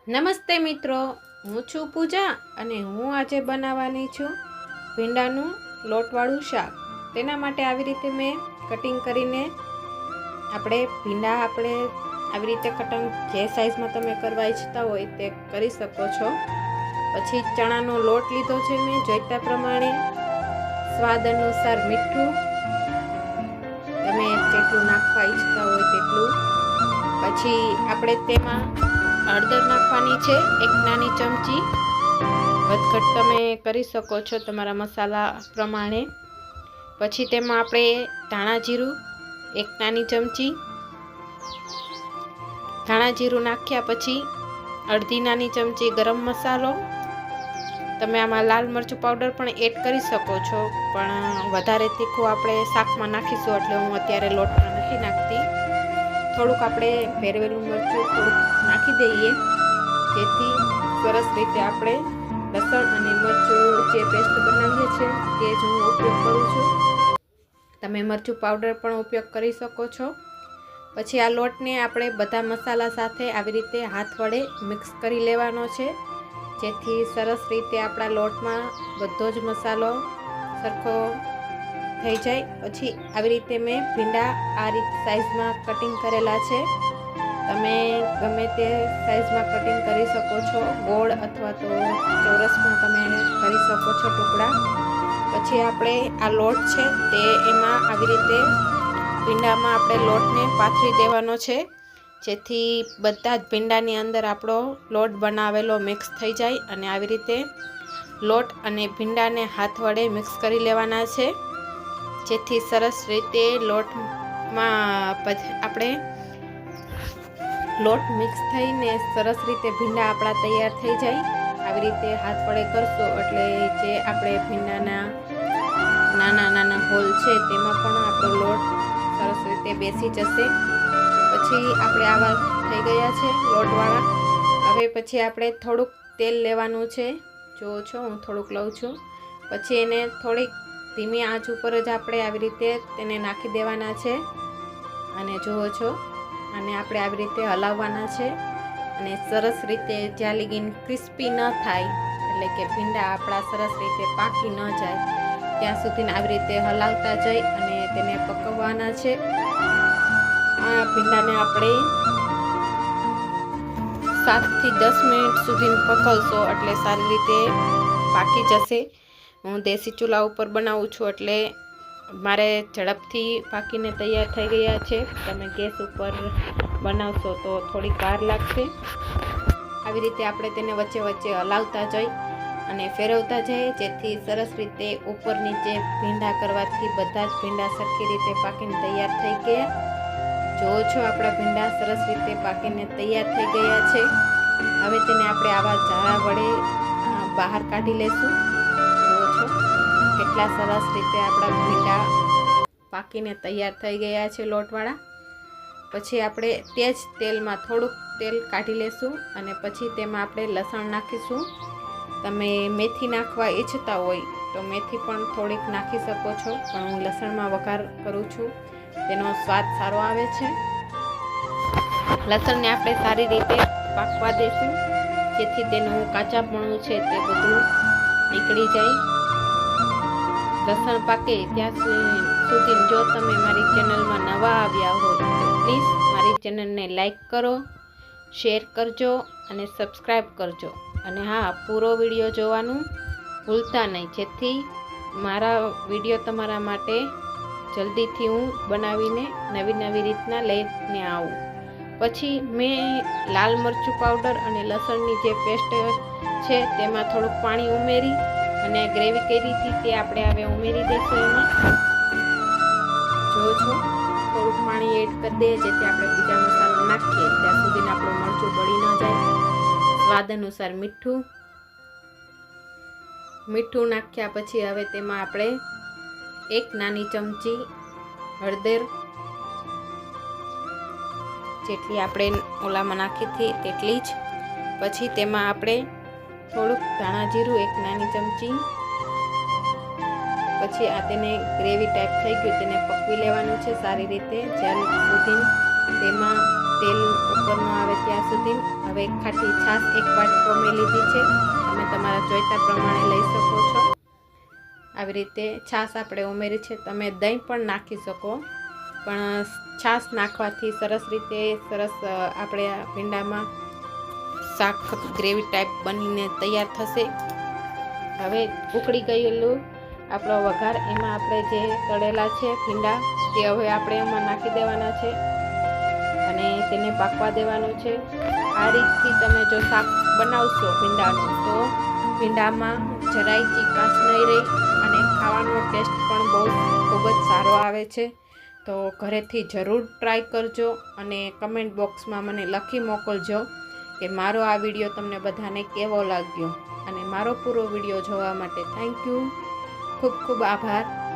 નમસ્તે મિત્રો, હું છું પૂજા અને હું આજે બનાવવાની છું ભીંડાનું લોટવાળું શાક. તેના માટે આવી રીતે મેં કટિંગ કરીને ભીંડા આવી રીતે કટિંગ જે સાઈઝમાં તમે કરવા ઈચ્છતા હોય તે કરી શકો છો. પછી ચણાનો લોટ લીધો છે મેં જોઈતા પ્રમાણે, સ્વાદ અનુસાર મીઠું, તમે જેટલું નાખવા ઈચ્છતા હોય તેટલું. પછી આપણે તેમાં હળદર નાખવાની છે, એક નાની ચમચી. વધઘટ તમે કરી શકો છો તમારા મસાલા પ્રમાણે. પછી તેમાં આપણે ધાણા જીરું એક નાની ચમચી. ધાણા જીરું નાખ્યા પછી અડધી નાની ચમચી ગરમ મસાલો. તમે આમાં લાલ મરચું પાવડર પણ એડ કરી શકો છો, પણ વધારે તીખું આપણે શાકમાં નાખીશું એટલે હું અત્યારે લોટમાં નથી નાખતી. થોડુંક આપણે ભેરવેલું મરચું થોડુંક નાખી દઈએ, જેથી સરસ રીતે આપણે લસણ અને મરચું જે પેસ્ટ બનાવીએ છીએ તે જ હું ઉપયોગ કરું છું. તમે મરચું પાવડર પણ ઉપયોગ કરી શકો છો. પછી આ લોટને આપણે બધા મસાલા સાથે આવી રીતે હાથ વડે મિક્સ કરી લેવાનો છે, જેથી સરસ રીતે આપણા લોટમાં બધો જ મસાલો સરખો થઈ જાય. પછી આવી રીતે મેં ભીંડા આ રીતે સાઈઝમાં કટિંગ કરેલા છે. તમે ગમે તે સાઈઝમાં કટિંગ કરી શકો છો, ગોળ અથવા તો ચોરસમાં તમે કરી શકો છો ટુકડા. પછી આપણે આ લોટ છે તે એમાં આવી રીતે ભીંડામાં આપણે લોટને પાથરી દેવાનો છે, જેથી બધા જ ભીંડાની અંદર આપણો લોટ બનાવેલો મિક્સ થઈ જાય. અને આવી રીતે લોટ અને ભીંડાને હાથ વડે મિક્સ કરી લેવાના છે, જેથી સરસ રીતે લોટમાં આપણે લોટ મિક્સ થઈને સરસ રીતે ભીંડા આપણા તૈયાર થઈ જાય. આવી રીતે હાથ વડે કરશો એટલે જે આપણે ભીંડાના નાના નાના હોલ છે તેમાં પણ આપણો લોટ સરસ રીતે બેસી જશે. પછી આપણે આવા થઈ ગયા છે લોટવાળા. હવે પછી આપણે થોડુંક તેલ લેવાનું છે. જુઓ છો હું થોડુંક લઉં છું. પછી એને થોડીક ધીમી આંચ ઉપર જ આપણે આવી રીતે તેને નાખી દેવાના છે. અને જુઓ છો, અને આપણે આવી રીતે હલાવવાના છે. અને સરસ રીતે જ્યાં લગીન ક્રિસ્પી ન થાય, એટલે કે ભીંડા આપણા સરસ રીતે પાકી ન જાય ત્યાં સુધી આવી રીતે હલાવતા જઈ અને તેને પકવવાના છે. આ ભીંડાને આપણે 7 થી 10 મિનિટ સુધી પકવશો એટલે સારી રીતે પાકી જશે. હું દેશી ચૂલા ઉપર બનાવું છું એટલે મારે ઝડપથી પાકીને તૈયાર થઈ ગયા છે. તમે ગેસ ઉપર બનાવશો તો થોડીક વાર લાગશે. આવી રીતે આપણે તેને વચ્ચે વચ્ચે હલાવતા જઈ અને ફેરવતા જઈએ, જેથી સરસ રીતે ઉપર નીચે ભીંડા કરવાથી બધા જ ભીંડા સરખી રીતે પાકીને તૈયાર થઈ ગયા. જુઓ છો આપણા ભીંડા સરસ રીતે પાકીને તૈયાર થઈ ગયા છે. હવે તેને આપણે આવા ઝારા વડે બહાર કાઢી લેશું. જુઓ છો કેટલા સરસ રીતે આપણા ભીંડા પાકીને તૈયાર થઈ ગયા છે લોટવાળા. પછી આપણે તે જ તેલમાં થોડુંક તેલ કાઢી લેશું અને પછી તેમાં આપણે લસણ નાખીશું. તમે મેથી નાખવા ઈચ્છતા હોય તો મેથી પણ થોડીક નાખી શકો છો, પણ હું લસણમાં વઘાર કરું છું, તેનો સ્વાદ સારો આવે છે. લસણને આપણે સારી રીતે પાકવા દેશું, જેથી તેનું કાચાપણું છે તે બધું નીકળી જાય. લસણ પાકે ત્યાં સુધી જો તમે મારી ચેનલમાં નવા આવ્યા હોય તો પ્લીઝ મારી ચેનલને લાઈક કરો, શેર કરજો અને સબસ્ક્રાઈબ કરજો. અને હા, પૂરો વિડીયો જોવાનું ભૂલતા નહીં, જેથી મારા વિડીયો તમારા માટે જલ્દીથી હું બનાવીને નવી નવી રીતના લઈને આવું. પછી મેં લાલ મરચું પાવડર અને લસણની જે પેસ્ટ છે તેમાં થોડુંક પાણી ઉમેરી અને ગ્રેવી કરી હતી તે આપણે હવે ઉમેરી દઈશું એમાં. જો છો થોડુંક પાણી એડ કરી દઈએ, જેથી આપણે બીજા મસાલા નાખીએ ત્યાં સુધી આપણું મરચું બળી ન જાય. સ્વાદ અનુસાર મીઠું નાખ્યા પછી હવે તેમાં આપણે એક નાની ચમચી હળદર, જેટલી આપણે ઓલામાં નાખી હતી તેટલી જ. પછી તેમાં આપણે થોડુંક ધાણા જીરું એક નાની ચમચી. પછી આ તેને ગ્રેવી ટાઈપ થઈ ગયું તેને પકવી લેવાનું છે સારી રીતે, જ્યાં સુધી તેમાં તેલ ઉપર ન આવે ત્યાં સુધી. હવે ખાટી છાશ 1 વાટકો મેં લીધી છે. તમે તમારા જોઈતા પ્રમાણે લઈ શકો છો. આવી રીતે છાશ આપણે ઉમેરી છે. તમે દહીં પણ નાખી શકો, પણ છાશ નાખવાથી સરસ આપણે આ ભીંડામાં શાક ગ્રેવી ટાઈપ બનીને તૈયાર થશે. હવે ઉકળી ગયેલું આપણો વઘાર, એમાં આપણે જે તળેલા છે ભીંડા તે હવે આપણે એમાં નાખી દેવાના છે અને તેને પાકવા દેવાનું છે. આ રીતથી તમે જો શાક બનાવશો ભીંડાનું તો ભીંડામાં જરાય ચીકાશ નહીં રહે અને ખાવાનો ટેસ્ટ પણ ખૂબ જ સારો આવે છે. તો ઘરેથી જરૂર ટ્રાય કરજો અને કમેન્ટ બોક્સમાં મને લખી મોકલજો કે મારો આ વિડીયો તમને બધાને કેવો લાગ્યો. અને મારો પૂરો વિડીયો જોવા માટે થેન્ક યુ. ખૂબ ખૂબ આભાર.